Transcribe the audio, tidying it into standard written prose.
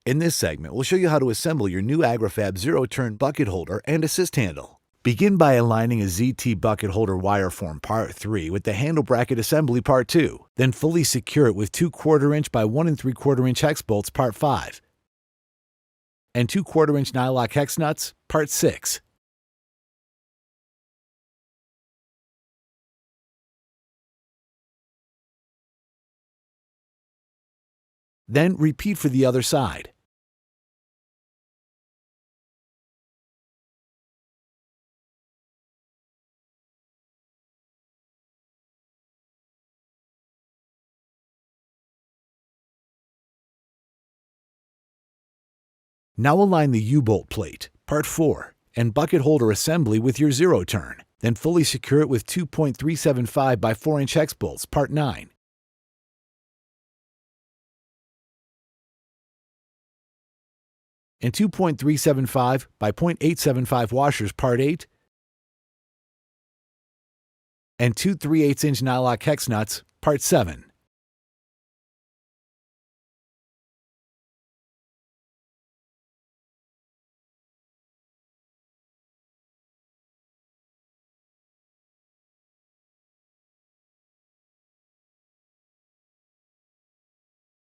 In this segment, we'll show you how to assemble your new AgriFab zero-turn bucket holder and assist handle. Begin by aligning a ZT bucket holder wire form Part 3 with the handle bracket assembly Part 2. Then fully secure it with 2 1/4" by 1 3/4" hex bolts Part 5 and 2 1/4" nylock hex nuts Part 6. Then repeat for the other side. Now align the U-bolt plate, Part 4, and bucket holder assembly with your zero-turn. Then fully secure it with 2.375 by 4" hex bolts, Part 9. And 2.375 by 0.875 washers, Part 8. And 2 3/8" nylock hex nuts, Part 7.